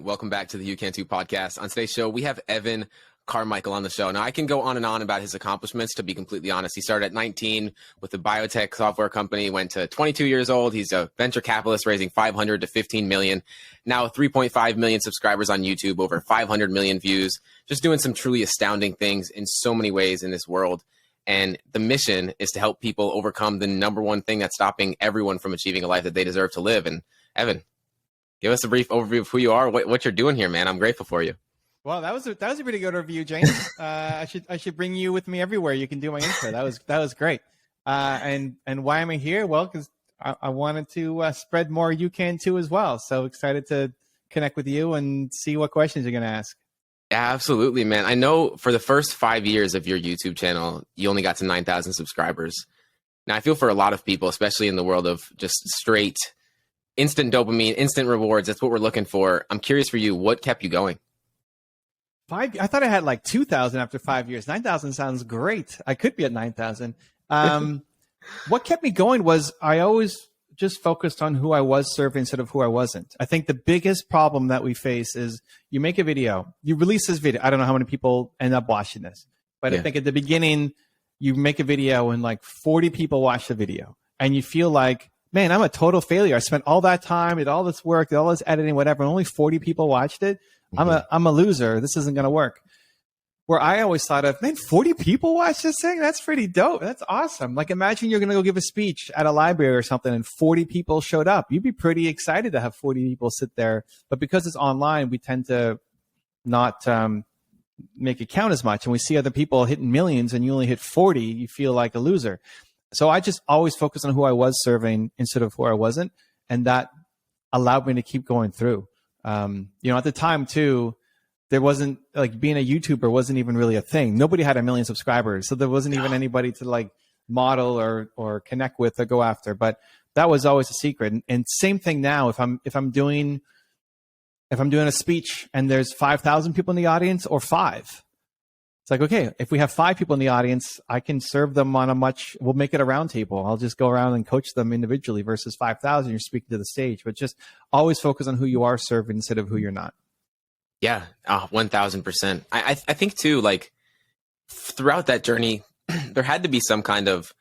Welcome back to the You Can Too podcast. On today's show, we have Evan Carmichael on the show. Now, I can go on and on about his accomplishments, to be completely honest. He started at 19 with a biotech software company, went to 22 years old. He's a venture capitalist raising 500 to 15 million. Now 3.5 million subscribers on YouTube, over 500 million views, just doing some truly astounding things in so many ways in this world. And the mission is to help people overcome the number one thing that's stopping everyone from achieving a life that they deserve to live. And Evan, give us a brief overview of who you are, what you're doing here, man. I'm grateful for you. Well, that was a pretty good review, James. I should bring you with me everywhere. You can do my intro. That was great. And why am I here? Well, because I wanted to spread more You Can Too as well. So excited to connect with you and see what questions you're going to ask. Yeah, absolutely, man. I know for the first 5 years of your YouTube channel, you only got to 9,000 subscribers. Now, I feel for a lot of people, especially in the world of just straight instant dopamine, instant rewards. That's what we're looking for. I'm curious for you, what kept you going? I thought I had like 2,000 after 5 years. 9,000 sounds great. I could be at 9,000. What kept me going was I always just focused on who I was serving instead of who I wasn't. I think the biggest problem that we face is you make a video, you release this video. I don't know how many people end up watching this, but I think at the beginning, you make a video and like 40 people watch the video and you feel like, man, I'm a total failure. I spent all that time, did all this work, did all this editing, whatever, and only 40 people watched it. I'm a loser. This isn't going to work. Where I always thought of, man, 40 people watch this thing? That's pretty dope. That's awesome. Like imagine you're going to go give a speech at a library or something and 40 people showed up. You'd be pretty excited to have 40 people sit there. But because it's online, we tend to not make it count as much. And we see other people hitting millions and you only hit 40, you feel like a loser. So I just always focused on who I was serving instead of who I wasn't. And that allowed me to keep going through. At the time too, there wasn't like being a YouTuber wasn't even really a thing. Nobody had 1 million subscribers. So there wasn't even anybody to like model or connect with or go after, but that was always a secret. And same thing now, if I'm doing a speech and there's 5,000 people in the audience or 5, it's like, okay, if we have 5 people in the audience, I can serve them on we'll make it a round table. I'll just go around and coach them individually versus 5,000. You're speaking to the stage, but just always focus on who you are serving instead of who you're not. Yeah, 1,000%. I think too, like throughout that journey, there had to be some kind of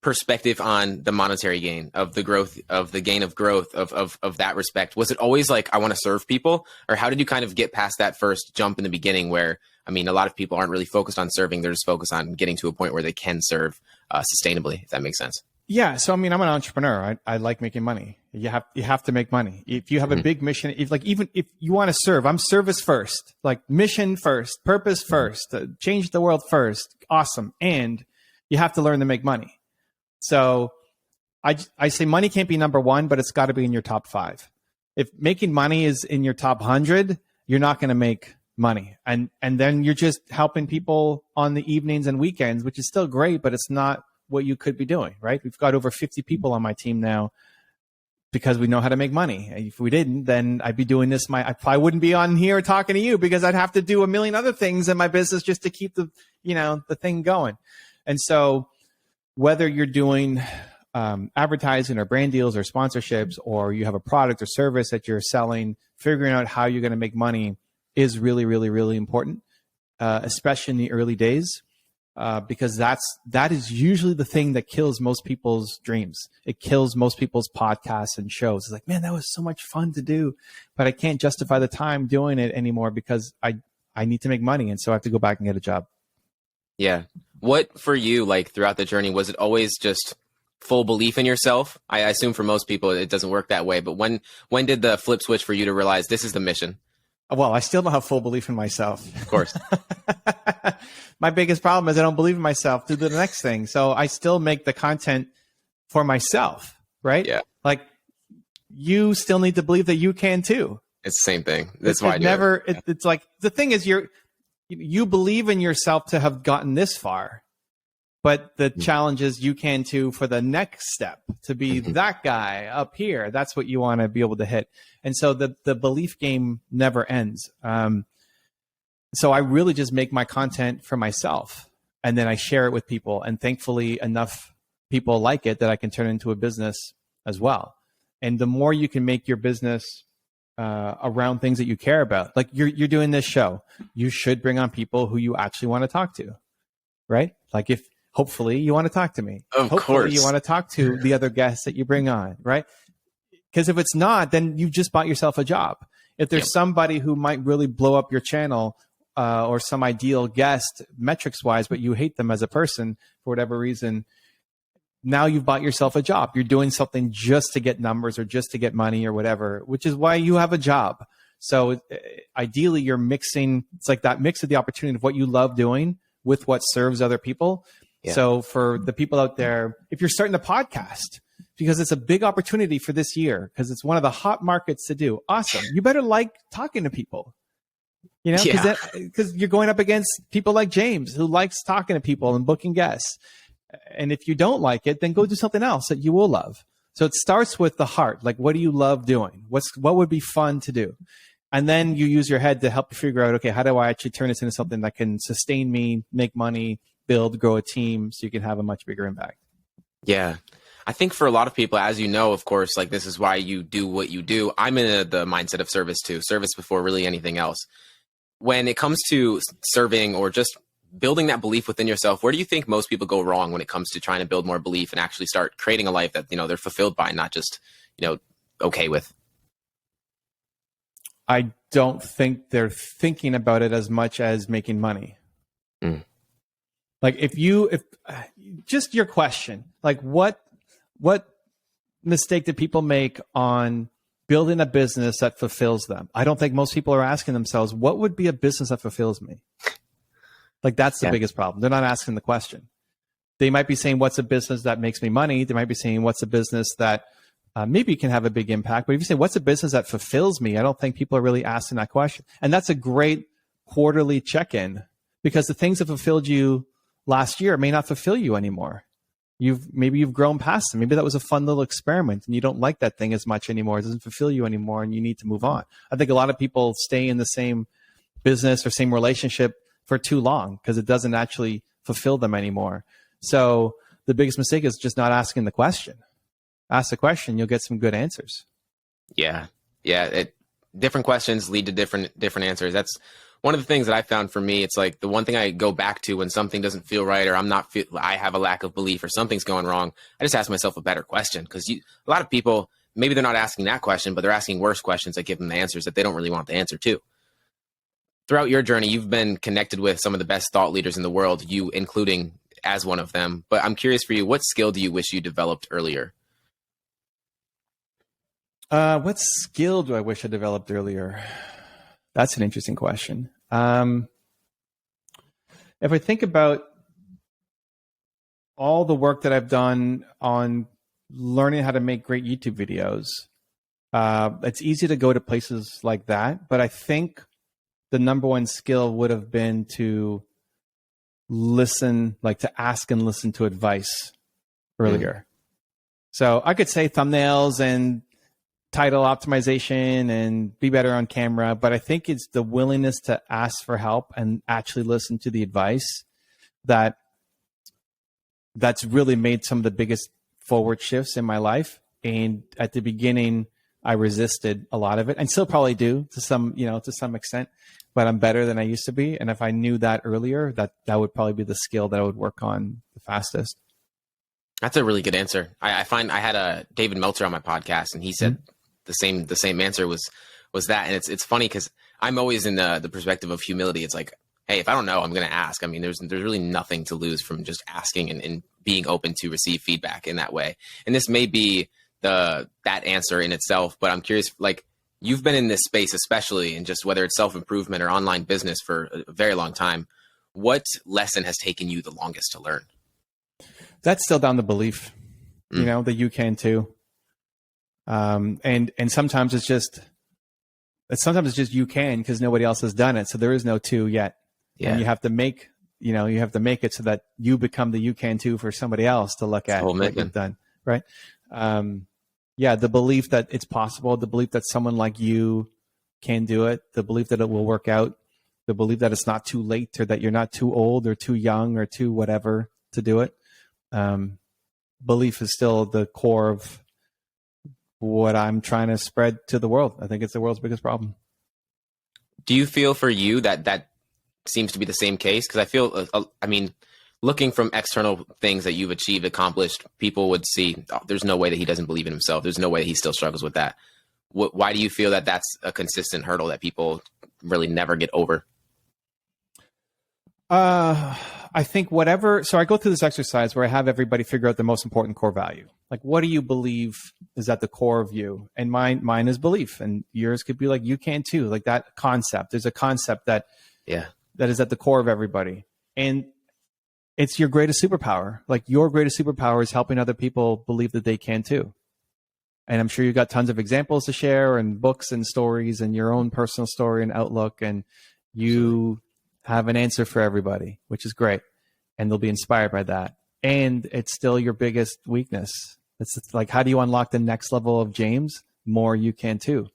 perspective on the monetary gain of the growth of the gain of growth of that respect. Was it always like, I want to serve people, or how did you kind of get past that first jump in the beginning where, I mean, a lot of people aren't really focused on serving. They're just focused on getting to a point where they can serve sustainably, if that makes sense. Yeah. So, I mean, I'm an entrepreneur. I like making money. You have to make money. If you have a big mission, even if you want to serve, I'm service first, like mission first, purpose first, change the world first. Awesome. And you have to learn to make money. So I say money can't be number one, but it's got to be in your top 5. If making money is in your top 100, you're not going to make money. And then you're just helping people on the evenings and weekends, which is still great, but it's not what you could be doing, right? We've got over 50 people on my team now because we know how to make money. If we didn't, then I'd be doing this. I wouldn't be on here talking to you because I'd have to do a million other things in my business just to keep the thing going. And so whether you're doing advertising or brand deals or sponsorships, or you have a product or service that you're selling, figuring out how you're going to make money is really, really, really important, especially in the early days. Because that is usually the thing that kills most people's dreams. It kills most people's podcasts and shows. It's like, man, that was so much fun to do, but I can't justify the time doing it anymore because I need to make money. And so I have to go back and get a job. Yeah. What for you, like throughout the journey, was it always just full belief in yourself? I assume for most people, it doesn't work that way, but when did the flip switch for you to realize this is the mission? Well, I still don't have full belief in myself. Of course. My biggest problem is I don't believe in myself to do the next thing. So I still make the content for myself, right? Yeah. Like you still need to believe that you can too. It's the same thing. That's why I do it. It's like, the thing is you believe in yourself to have gotten this far, but the challenge is you can too for the next step to be that guy up here. That's what you want to be able to hit. And so the belief game never ends. So I really just make my content for myself and then I share it with people. And thankfully enough people like it that I can turn it into a business as well. And the more you can make your business around things that you care about. Like you're doing this show, you should bring on people who you actually want to talk to, right? Like if hopefully you want to talk to me, Of hopefully course. you want to talk to the other guests that you bring on, right? Because if it's not, then you just bought yourself a job. If there's somebody who might really blow up your channel or some ideal guest metrics wise, but you hate them as a person for whatever reason, now you've bought yourself a job. You're doing something just to get numbers or just to get money or whatever, which is why you have a job. So ideally you're mixing, it's like that mix of the opportunity of what you love doing with what serves other people. Yeah. So for the people out there, if you're starting a podcast, because it's a big opportunity for this year, because it's one of the hot markets to do, awesome. You better like talking to people, you know, because you're going up against people like James, who likes talking to people and booking guests. And if you don't like it, then go do something else that you will love. So it starts with the heart. Like, what do you love doing? What would be fun to do? And then you use your head to help you figure out, okay, how do I actually turn this into something that can sustain me, make money, build, grow a team so you can have a much bigger impact? Yeah. I think for a lot of people, as you know, of course, like this is why you do what you do. I'm in the mindset of service too, service before really anything else. When it comes to serving or just building that belief within yourself, where do you think most people go wrong when it comes to trying to build more belief and actually start creating a life that, you know, they're fulfilled by, not just, you know, okay with? I don't think they're thinking about it as much as making money. Like if just your question, like what mistake did people make on building a business that fulfills them? I don't think most people are asking themselves, what would be a business that fulfills me? Like that's the biggest problem. They're not asking the question. They might be saying, what's a business that makes me money? They might be saying, what's a business that maybe can have a big impact? But if you say, what's a business that fulfills me? I don't think people are really asking that question. And that's a great quarterly check-in, because the things that fulfilled you last year may not fulfill you anymore. Maybe you've grown past them. Maybe that was a fun little experiment and you don't like that thing as much anymore. It doesn't fulfill you anymore and you need to move on. I think a lot of people stay in the same business or same relationship for too long because it doesn't actually fulfill them anymore. So the biggest mistake is just not asking the question. Ask the question, you'll get some good answers. Yeah. Different questions lead to different answers. That's one of the things that I found for me. It's like the one thing I go back to when something doesn't feel right, or I have a lack of belief, or something's going wrong. I just ask myself a better question, because a lot of people, maybe they're not asking that question, but they're asking worse questions that give them the answers that they don't really want the answer to. Throughout your journey, you've been connected with some of the best thought leaders in the world, you including as one of them. But I'm curious for you, what skill do you wish you developed earlier? What skill do I wish I developed earlier? That's an interesting question. If I think about all the work that I've done on learning how to make great YouTube videos, it's easy to go to places like that. But I think the number one skill would have been to listen, like to ask and listen to advice earlier. So I could say thumbnails and title optimization and be better on camera, but I think it's the willingness to ask for help and actually listen to the advice that's really made some of the biggest forward shifts in my life. And at the beginning, I resisted a lot of it, and still probably do to some extent, but I'm better than I used to be. And if I knew that earlier, that would probably be the skill that I would work on the fastest. That's a really good answer. I find I had a David Meltzer on my podcast, and he said the same answer was that. And it's funny because I'm always in the perspective of humility. It's like, hey, if I don't know, I'm going to ask. I mean, there's really nothing to lose from just asking and being open to receive feedback in that way. And this may be that answer in itself, but I'm curious, like, you've been in this space, especially in just whether it's self-improvement or online business for a very long time. What lesson has taken you the longest to learn? That's still down to belief, that you can too. And sometimes it's just you can, because nobody else has done it. So there is no two yet. Yeah. And you have to make it so that you become the you can too for somebody else to look at what you've done. Right. The belief that it's possible, the belief that someone like you can do it, the belief that it will work out, the belief that it's not too late, or that you're not too old or too young or too whatever to do it. Belief is still the core of what I'm trying to spread to the world. I think it's the world's biggest problem. Do you feel for you that seems to be the same case? Because I feel, I mean, looking from external things that you've achieved, accomplished, people would see, oh, there's no way that he doesn't believe in himself. There's no way he still struggles with that. Why do you feel that that's a consistent hurdle that people really never get over? I think whatever. So I go through this exercise where I have everybody figure out the most important core value. Like, what do you believe is at the core of you? And mine is belief, and yours could be like, you can too. Like that concept. There's a concept that is at the core of everybody, and it's your greatest superpower. Like your greatest superpower is helping other people believe that they can too. And I'm sure you've got tons of examples to share and books and stories and your own personal story and outlook. And you have an answer for everybody, which is great. And they'll be inspired by that. And it's still your biggest weakness. It's like, how do you unlock the next level of James? More you can too.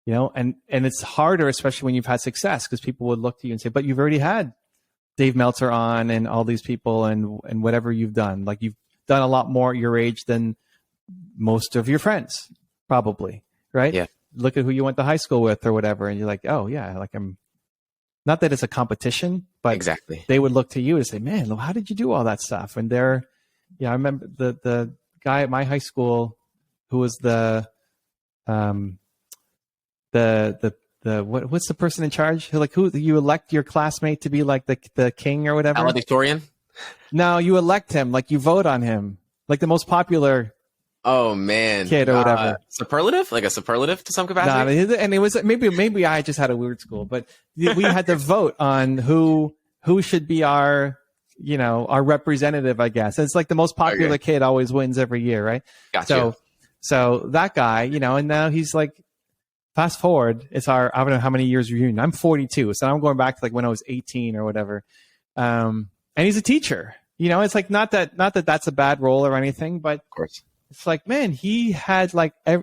You know, and it's harder, especially when you've had success, because people would look to you and say, but you've already had Dave Meltzer on and all these people and whatever you've done. Like you've done a lot more at your age than most of your friends, probably, right? Yeah. Look at who you went to high school with or whatever, and you're like, oh yeah, like I'm. Not that it's a competition, but exactly, they would look to you and say, "Man, how did you do all that stuff?" And I remember the guy at my high school who was what's the person in charge? Who you elect your classmate to be like the king or whatever? Valedictorian? No, you elect him, like you vote on him, like the most popular. Oh man, kid or whatever. Superlative, like a superlative to some capacity. And it was maybe I just had a weird school, but we had to vote on who should be our representative, I guess. It's like the most popular kid always wins every year, right? Gotcha. So that guy, and now he's like, fast forward, it's I don't know how many years reunion. I'm 42, so I'm going back to like when I was 18 or whatever. And he's a teacher. It's like not that that's a bad role or anything, but of course. It's like, man, he had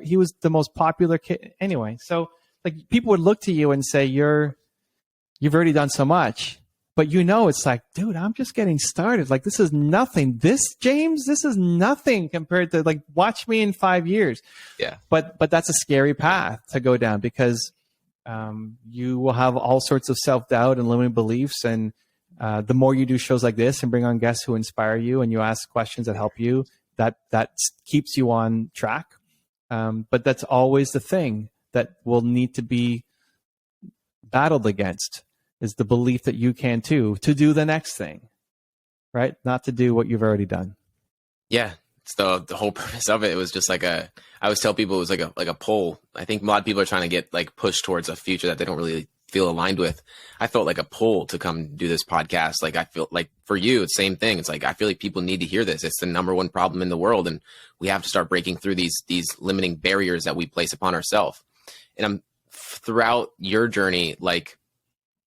he was the most popular kid anyway. So like people would look to you and say, you've already done so much, but it's like, dude, I'm just getting started. Like, this is nothing. This is nothing compared to like, watch me in 5 years. Yeah. But that's a scary path to go down because you will have all sorts of self-doubt and limiting beliefs. And the more you do shows like this and bring on guests who inspire you and you ask questions that help you, that keeps you on track. But that's always the thing that will need to be battled against is the belief that you can too, to do the next thing, right? Not to do what you've already done. Yeah. It's the whole purpose of it. It was just like I always tell people it was like a pull. I think a lot of people are trying to get like pushed towards a future that they don't really feel aligned with. I felt like a pull to come do this podcast. Like I feel like for you, it's the same thing. It's like, I feel like people need to hear this. It's the number one problem in the world. And we have to start breaking through these limiting barriers that we place upon ourselves. And I'm throughout your journey, like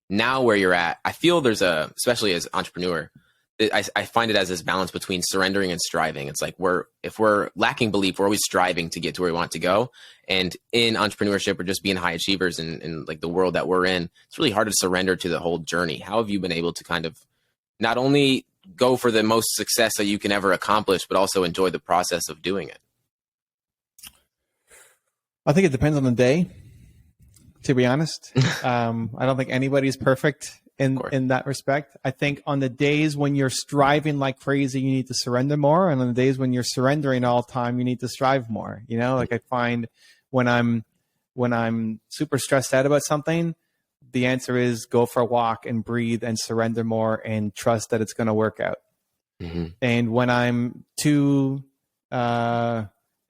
now where you're at, I feel there's especially as entrepreneur, I find it as this balance between surrendering and striving. It's like if we're lacking belief, we're always striving to get to where we want to go. And in entrepreneurship or just being high achievers in like the world that we're in, it's really hard to surrender to the whole journey. How have you been able to kind of not only go for the most success that you can ever accomplish, but also enjoy the process of doing it? I think it depends on the day, to be honest. I don't think anybody's perfect in that respect. I think on the days when you're striving like crazy, you need to surrender more. And on the days when you're surrendering all the time, you need to strive more. Like I find when I'm super stressed out about something, the answer is go for a walk and breathe and surrender more and trust that it's going to work out. Mm-hmm. And when I'm too,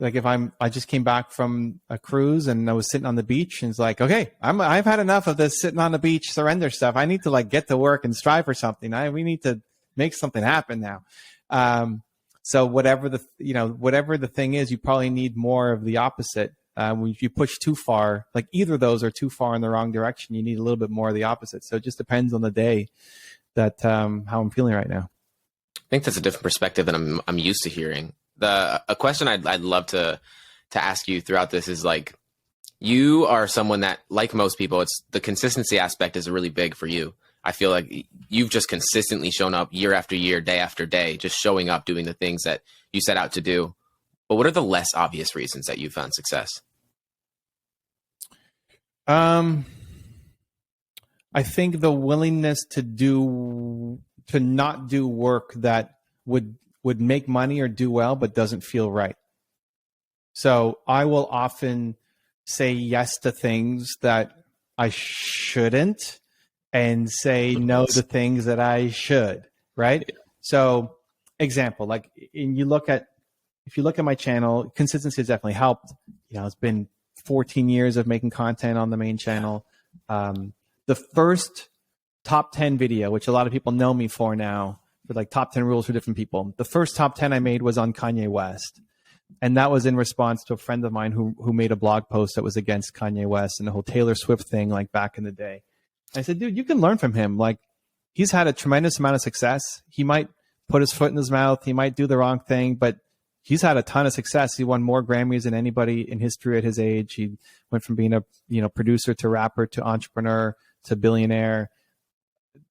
like if I just came back from a cruise and I was sitting on the beach and it's like, okay, I've had enough of this sitting on the beach surrender stuff. I need to like get to work and strive for something. We need to make something happen now. So whatever the thing is, you probably need more of the opposite. If you push too far, like either of those are too far in the wrong direction, you need a little bit more of the opposite. So it just depends on the day that how I'm feeling right now. I think that's a different perspective than I'm used to hearing. A question I'd love to ask you throughout this is like, you are someone that, like most people, it's the consistency aspect is really big for you. I feel like you've just consistently shown up year after year, day after day, just showing up, doing the things that you set out to do. But what are the less obvious reasons that you found success? I think the willingness to not do work that would make money or do well, but doesn't feel right. So I will often say yes to things that I shouldn't and say no to things that I should, right? Yeah. So example, like if you look at my channel, consistency has definitely helped. It's been 14 years of making content on the main channel. The first top 10 video, which a lot of people know me for now, for like top 10 rules for different people. The first top 10 I made was on Kanye West. And that was in response to a friend of mine who made a blog post that was against Kanye West and the whole Taylor Swift thing, like back in the day. I said, dude, you can learn from him. Like, he's had a tremendous amount of success. He might put his foot in his mouth. He might do the wrong thing, but he's had a ton of success. He won more Grammys than anybody in history at his age. He went from being a producer to rapper to entrepreneur to billionaire.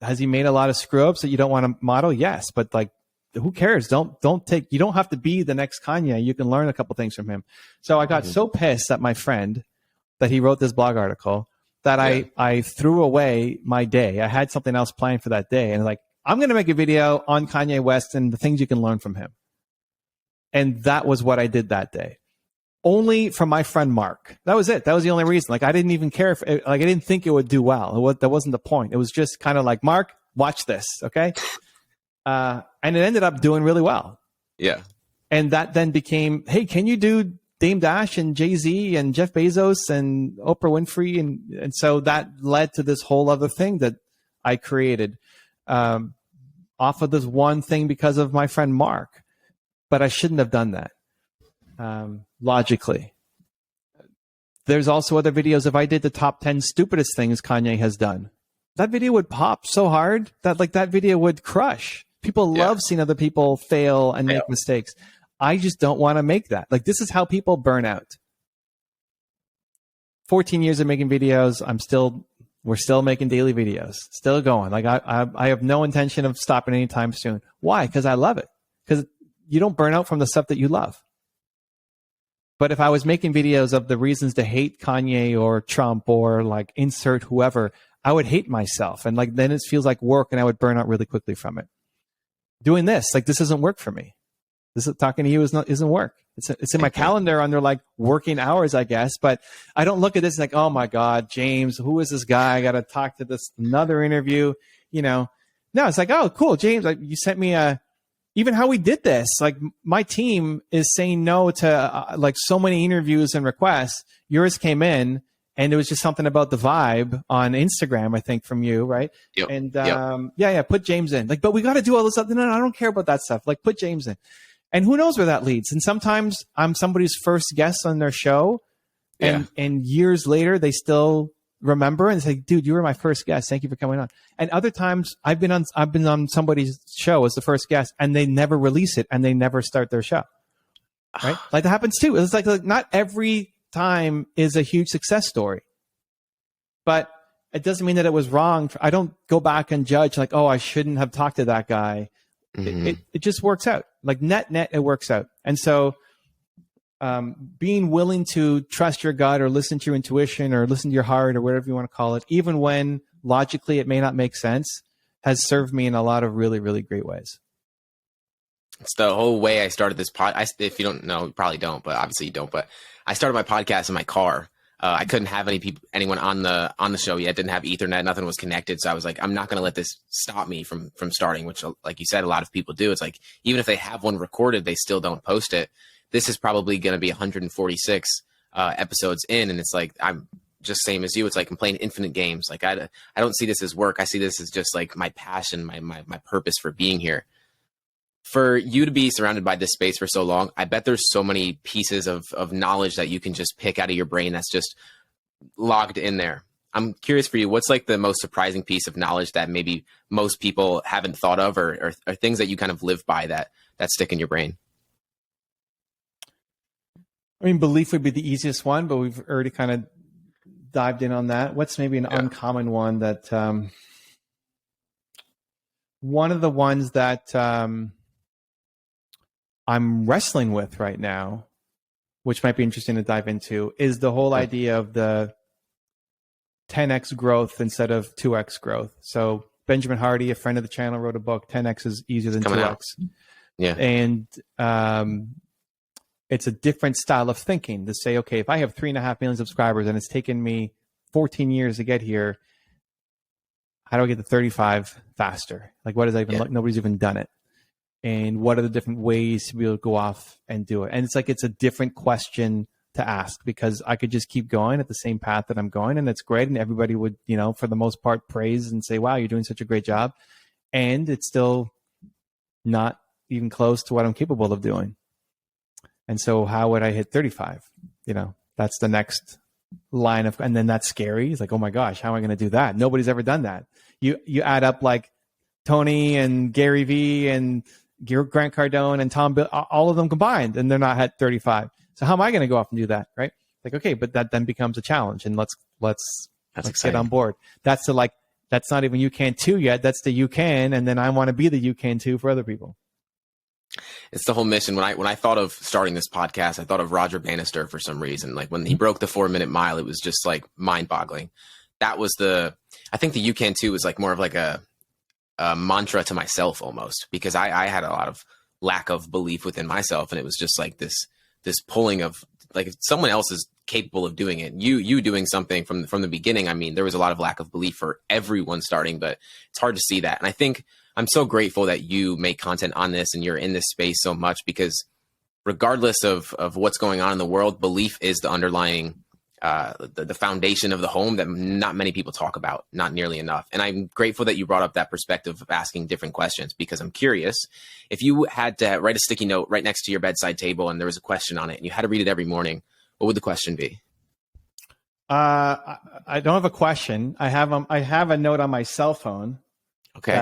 Has he made a lot of screw ups that you don't want to model? Yes, but like, who cares? You don't have to be the next Kanye. You can learn a couple things from him. So I got so pissed at my friend that he wrote this blog article that I threw away my day. I had something else planned for that day. And like, I'm going to make a video on Kanye West and the things you can learn from him. And that was what I did that day. Only from my friend Mark. That was it. That was the only reason. Like, I didn't even care if, like, I didn't think it would do well. That wasn't the point. It was just kind of like, Mark, watch this. Okay. And it ended up doing really well. Yeah. And that then became, hey, can you do Dame Dash and Jay-Z and Jeff Bezos and Oprah Winfrey? And so that led to this whole other thing that I created off of this one thing because of my friend Mark. But I shouldn't have done that logically. There's also other videos. If I did the top 10 stupidest things Kanye has done, that video would pop so hard that like that video would crush. People love seeing other people fail and make mistakes. I just don't want to make that. Like, this is how people burn out. 14 years of making videos. We're still making daily videos, still going. Like, I have no intention of stopping anytime soon. Why? Because I love it. Because you don't burn out from the stuff that you love. But if I was making videos of the reasons to hate Kanye or Trump or like insert whoever, I would hate myself. And like, then it feels like work and I would burn out really quickly from it. Doing this, like, this doesn't work for me. This is talking to you isn't work. It's in my calendar under like working hours, I guess. But I don't look at this like, oh my God, James, who is this guy? I got to talk to this another interview, No, it's like, oh, cool, James, like, you sent me even how we did this. Like, my team is saying no to like so many interviews and requests. Yours came in. And it was just something about the vibe on Instagram, I think, from you, right? Yep. And put James in. Like, but we got to do all this stuff. No, I don't care about that stuff. Like, put James in. And who knows where that leads? And sometimes I'm somebody's first guest on their show, and years later they still remember and say, "Dude, you were my first guest. Thank you for coming on." And other times I've been on somebody's show as the first guest, and they never release it, and they never start their show. Right? Like, that happens too. It's like not every time is a huge success story, but it doesn't mean that it was wrong. I don't go back and judge like, oh, I shouldn't have talked to that guy. Mm-hmm. It just works out. Like, net, it works out. And so being willing to trust your gut or listen to your intuition or listen to your heart or whatever you want to call it, even when logically it may not make sense, has served me in a lot of really, really great ways. It's the whole way I started this if you don't know, you probably don't, but obviously you don't. But I started my podcast in my car. I couldn't have anyone on the show yet. Didn't have Ethernet. Nothing was connected. So I was like, I'm not going to let this stop me from starting. Which, like you said, a lot of people do. It's like, even if they have one recorded, they still don't post it. This is probably going to be 146 episodes in, and it's like, I'm just same as you. It's like I'm playing infinite games. Like, I don't see this as work. I see this as just like my passion, my purpose for being here. For you to be surrounded by this space for so long, I bet there's so many pieces of knowledge that you can just pick out of your brain that's just logged in there. I'm curious for you, what's like the most surprising piece of knowledge that maybe most people haven't thought of, or things that you kind of live by that stick in your brain? I mean, belief would be the easiest one, but we've already kind of dived in on that. What's maybe an uncommon one that one of the ones that I'm wrestling with right now, which might be interesting to dive into, is the whole idea of the 10x growth instead of 2x growth. So Benjamin Hardy, a friend of the channel, wrote a book, 10x is easier than 2x. Out. Yeah. And it's a different style of thinking to say, okay, if I have 3.5 million subscribers and it's taken me 14 years to get here, how do I get to 35 faster? Like, what is that even? Nobody's even done it. And what are the different ways to be able to go off and do it? And it's like, it's a different question to ask, because I could just keep going at the same path that I'm going, and it's great. And everybody would, for the most part, praise and say, wow, you're doing such a great job. And it's still not even close to what I'm capable of doing. And so how would I hit 35? That's the next line of, and then that's scary. It's like, oh my gosh, how am I going to do that? Nobody's ever done that. You add up like Tony and Gary Vee and Grant Cardone and Tom Bill, all of them combined, and they're not at 35. So how am I going to go off and do that? Right? Like, okay, but that then becomes a challenge, and let's get on board. That's not even you can too yet. That's the you can, and then I want to be the you can too for other people. It's the whole mission. When I thought of starting this podcast, I thought of Roger Bannister for some reason. Like when he broke the 4-minute mile, it was just like mind boggling. That was I think the you can too was like more of like a mantra to myself almost, because I had a lot of lack of belief within myself. And it was just like this pulling of like, if someone else is capable of doing it, you doing something from the beginning. I mean, there was a lot of lack of belief for everyone starting, but it's hard to see that. And I think I'm so grateful that you make content on this and you're in this space so much, because regardless of what's going on in the world, belief is the underlying the foundation of the home that not many people talk about, not nearly enough. And I'm grateful that you brought up that perspective of asking different questions, because I'm curious, if you had to write a sticky note right next to your bedside table and there was a question on it and you had to read it every morning, what would the question be? I don't have a question. I have a note on my cell phone. Okay.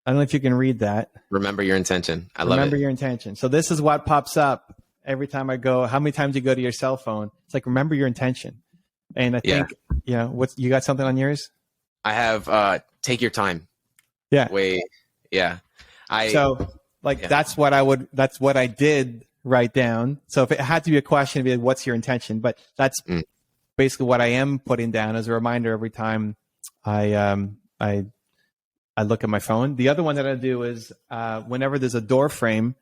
I don't know if you can read that. Remember your intention. I love it. Remember your intention. So this is what pops up every time I go. How many times you go to your cell phone? It's like, remember your intention. And I think, you got something on yours? I have, take your time. Yeah. That's what I did write down. So if it had to be a question, it'd be like, what's your intention? But that's basically what I am putting down as a reminder every time I look at my phone. The other one that I do is whenever there's a door frame.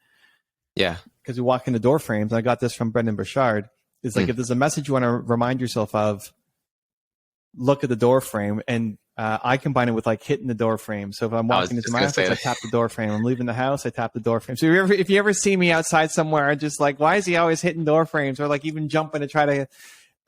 Yeah. Because we walk into door frames. I got this from Brendan Burchard. It's like, if there's a message you want to remind yourself of, look at the door frame. And I combine it with like hitting the door frame. So if I'm walking into my office, I tap the door frame. I'm leaving the house, I tap the door frame. So if you ever see me outside somewhere, I'm just like, why is he always hitting door frames, or like even jumping to try to,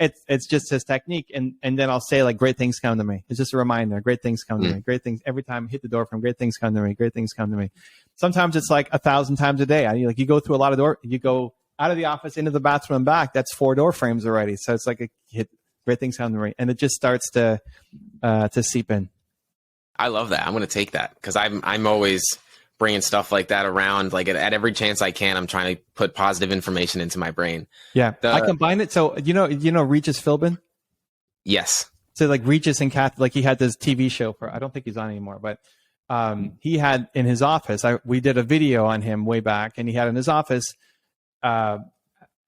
it's just his technique. And then I'll say like, great things come to me. It's just a reminder. Great things come to me. Great things. Every time I hit the door frame, great things come to me. Great things come to me. Sometimes it's like 1,000 times a day. You go through a lot of you go out of the office into the bathroom and back. That's 4 door frames already. So it's like great things come to me, and it just starts to seep in. I love that. I'm going to take that, because I'm always bringing stuff like that around. Like at every chance I can, I'm trying to put positive information into my brain. Yeah, I combine it. So you know Regis Philbin. Yes. So like Regis and Kath, like he had this TV show I don't think he's on anymore, but he had in his office. We did a video on him way back, and he had in his office. And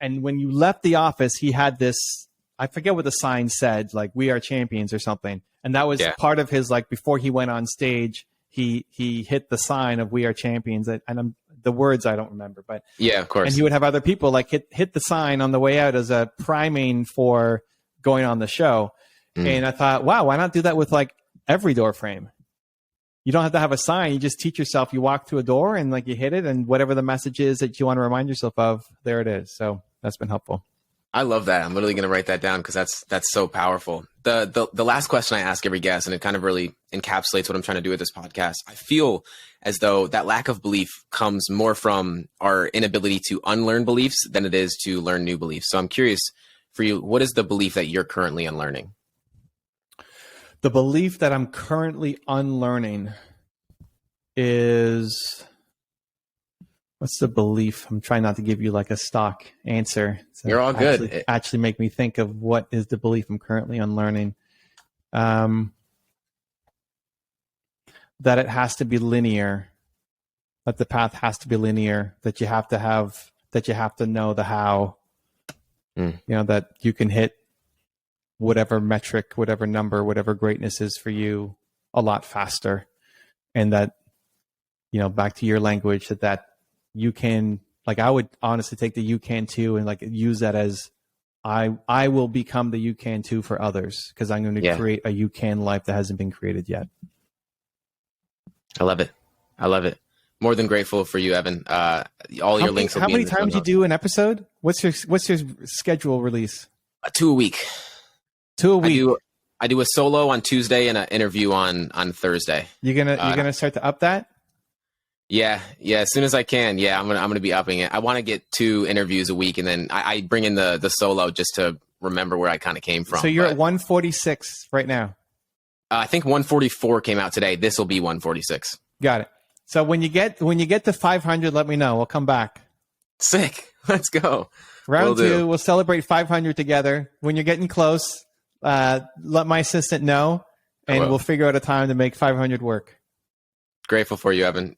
when you left the office, he had this. I forget what the sign said, like "We are champions" or something. And that was part of his, like, before he went on stage, he hit the sign of "We are champions." And the words I don't remember, but yeah, of course. And he would have other people like hit the sign on the way out as a priming for going on the show. And I thought, wow, why not do that with like every door frame? You don't have to have a sign. You just teach yourself. You walk through a door and like you hit it, and whatever the message is that you want to remind yourself of, there it is. So that's been helpful. I love that. I'm literally going to write that down, because that's so powerful. The last question I ask every guest, and it kind of really encapsulates what I'm trying to do with this podcast. I feel as though that lack of belief comes more from our inability to unlearn beliefs than it is to learn new beliefs. So I'm curious for you, what is the belief that you're currently unlearning? The belief that I'm currently unlearning is, what's the belief? I'm trying not to give you like a stock answer. So you're all good. Actually make me think of what is the belief I'm currently unlearning. That it has to be linear that the path has to be linear, that you have to know the how, that you can hit whatever metric, whatever number, whatever greatness is for you a lot faster. And that, back to your language, that you can, like, I would honestly take the you can too and like use that as I will become the you can too for others, because I'm going to create a you can life that hasn't been created yet. I love it. More than grateful for you, Evan. All your links will be in the show notes. How many times you do an episode? What's your schedule release? 2 a week. 2 a week. I do a solo on Tuesday and an interview on Thursday. You're gonna start to up that? Yeah. As soon as I can. Yeah, I'm gonna be upping it. I want to get 2 interviews a week, and then I bring in the solo just to remember where I kind of came from. So you're at 146 right now. I think 144 came out today. This will be 146. Got it. So when you get to 500, let me know. We'll come back. Sick. Let's go. Round 2, we'll celebrate 500 together. When you're getting close, let my assistant know, and we'll figure out a time to make 500 work. Grateful for you, Evan.